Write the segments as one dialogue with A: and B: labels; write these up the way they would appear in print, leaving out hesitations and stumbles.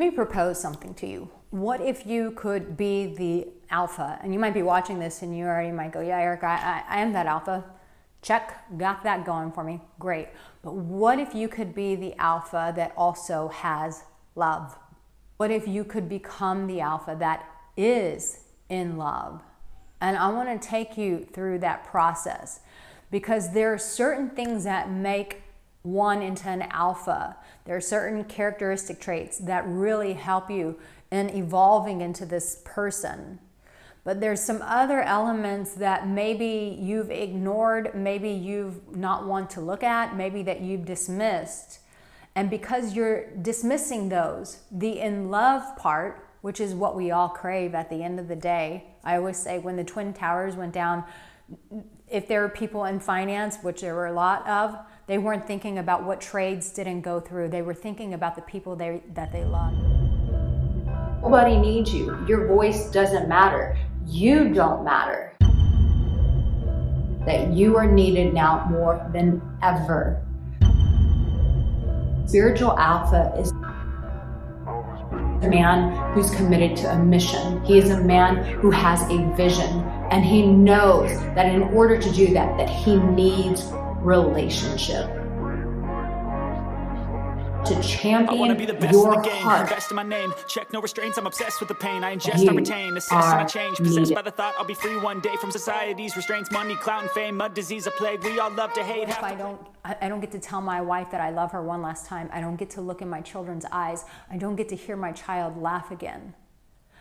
A: Let me propose something to you. What if you could be the alpha? And you might be watching this and you already might go, yeah, Erica, I am that alpha. Check, got that going for me. Great. But what if you could be the alpha that also has love? What if you could become the alpha that is in love? And I want to take you through that process, because there are certain things that make one into an alpha. There are certain characteristic traits that really help you in evolving into this person. But there's some other elements that maybe you've ignored, maybe you've not want to look at, maybe that you've dismissed. And because you're dismissing those, the in love part, which is what we all crave at the end of the day. I always say when the Twin Towers went down, if there were people in finance, which there were a lot of, they weren't thinking about what trades didn't go through. They were thinking about the people that they loved. Nobody needs you. Your voice doesn't matter. You don't matter. That you are needed now more than ever. Spiritual alpha is a man who's committed to a mission. He is a man who has a vision, and he knows that in order to do that, that he needs relationship. To champion
B: I want to be the best
A: your
B: in the game,
A: heart.
B: best in my name. Check no restraints, I'm obsessed with the pain. I ingest, I retain, assess and I change. Possessed by the thought I'll be free one day from society's restraints. Money, clout and fame, mud, disease, a plague. We all love to hate.
A: If I don't get to tell my wife that I love her one last time. I don't get to look in my children's eyes. I don't get to hear my child laugh again.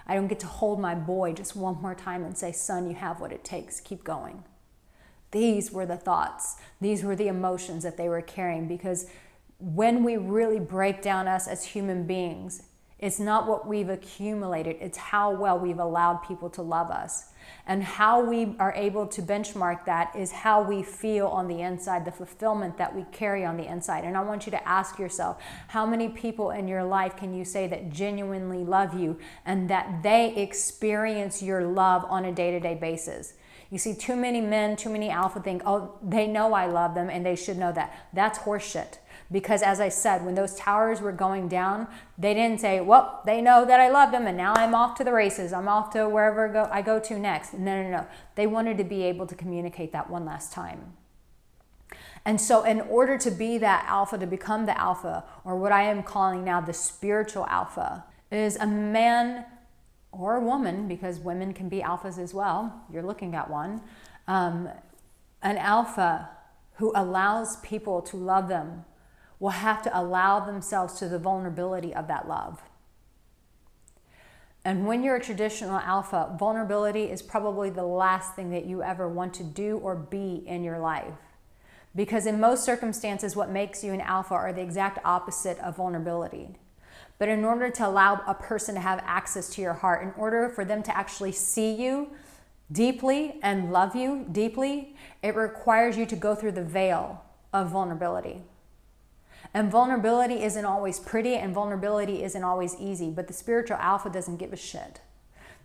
A: I don't get to hold my boy just one more time and say, son, you have what it takes. Keep going. These were the thoughts. These were the emotions that they were carrying, because when we really break down us as human beings, it's not what we've accumulated, it's how well we've allowed people to love us. And how we are able to benchmark that is how we feel on the inside, the fulfillment that we carry on the inside. And I want you to ask yourself, how many people in your life can you say that genuinely love you and that they experience your love on a day-to-day basis? You see, too many men, too many alpha think, oh, they know I love them and they should know that. That's horseshit. Because as I said, when those towers were going down, they didn't say, well, they know that I love them and now I'm off to the races. I'm off to wherever I go to next. No. They wanted to be able to communicate that one last time. And so in order to be that alpha, to become the alpha, or what I am calling now the spiritual alpha, is a man or a woman, because women can be alphas as well. You're looking at one. An alpha who allows people to love them will have to allow themselves to the vulnerability of that love. And when you're a traditional alpha, vulnerability is probably the last thing that you ever want to do or be in your life. Because in most circumstances, what makes you an alpha are the exact opposite of vulnerability. But in order to allow a person to have access to your heart, in order for them to actually see you deeply and love you deeply, it requires you to go through the veil of vulnerability. And vulnerability isn't always pretty, and vulnerability isn't always easy, but the spiritual alpha doesn't give a shit.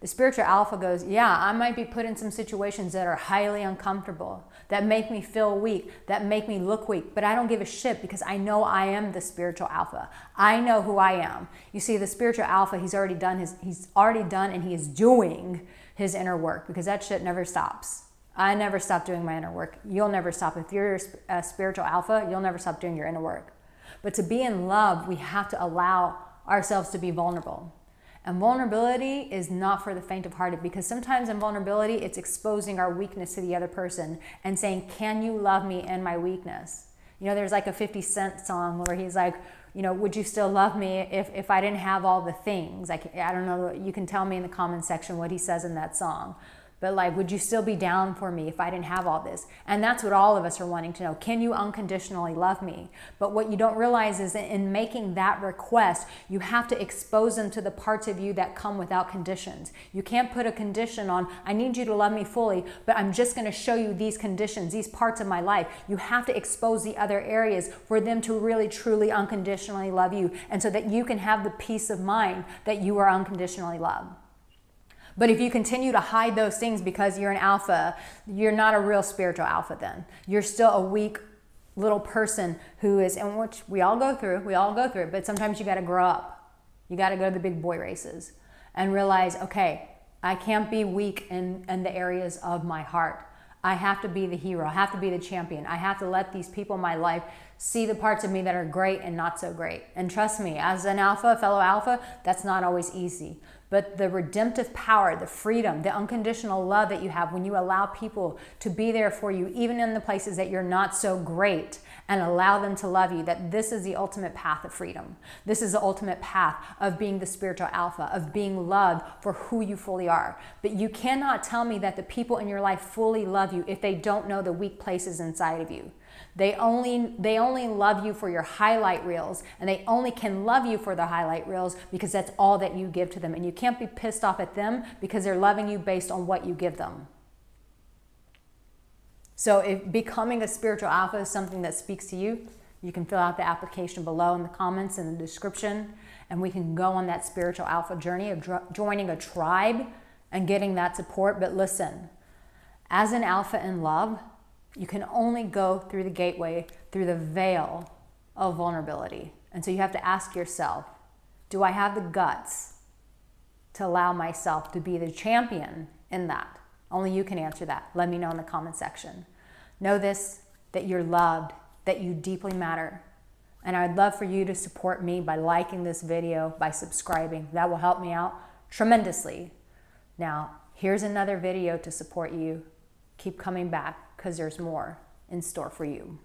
A: The spiritual alpha goes, yeah, I might be put in some situations that are highly uncomfortable, that make me feel weak, that make me look weak, but I don't give a shit because I know I am the spiritual alpha. I know who I am. You see, the spiritual alpha, he's already done and he is doing his inner work, because that shit never stops. I never stop doing my inner work. You'll never stop. If you're a spiritual alpha, you'll never stop doing your inner work. But to be in love, we have to allow ourselves to be vulnerable. And vulnerability is not for the faint of heart, because sometimes in vulnerability, it's exposing our weakness to the other person and saying, can you love me in my weakness? You know, there's like a 50 Cent song where he's like, you know, would you still love me if I didn't have all the things? I don't know, you can tell me in the comment section what he says in that song. But like, would you still be down for me if I didn't have all this? And that's what all of us are wanting to know. Can you unconditionally love me? But what you don't realize is that in making that request, you have to expose them to the parts of you that come without conditions. You can't put a condition on, I need you to love me fully, but I'm just going to show you these conditions, these parts of my life. You have to expose the other areas for them to really, truly, unconditionally love you. And so that you can have the peace of mind that you are unconditionally loved. But if you continue to hide those things because you're an alpha, you're not a real spiritual alpha then. You're still a weak little person who is, and which we all go through, but sometimes you got to grow up. You got to go to the big boy races and realize, okay, I can't be weak in the areas of my heart. I have to be the hero. I have to be the champion. I have to let these people in my life see the parts of me that are great and not so great. And trust me, as an alpha, fellow alpha, that's not always easy. But the redemptive power, the freedom, the unconditional love that you have when you allow people to be there for you, even in the places that you're not so great, and allow them to love you, that this is the ultimate path of freedom. This is the ultimate path of being the spiritual alpha, of being loved for who you fully are. But you cannot tell me that the people in your life fully love you if they don't know the weak places inside of you. They only love you for your highlight reels, and they only can love you for the highlight reels because that's all that you give to them. And you can't be pissed off at them because they're loving you based on what you give them. So if becoming a spiritual alpha is something that speaks to you, you can fill out the application below in the comments and the description, and we can go on that spiritual alpha journey of joining a tribe and getting that support. But listen, as an alpha in love, you can only go through the gateway, through the veil of vulnerability. And so you have to ask yourself, do I have the guts to allow myself to be the champion in that? Only you can answer that. Let me know in the comment section. Know this, that you're loved, that you deeply matter. And I'd love for you to support me by liking this video, by subscribing. That will help me out tremendously. Now, here's another video to support you. Keep coming back because there's more in store for you.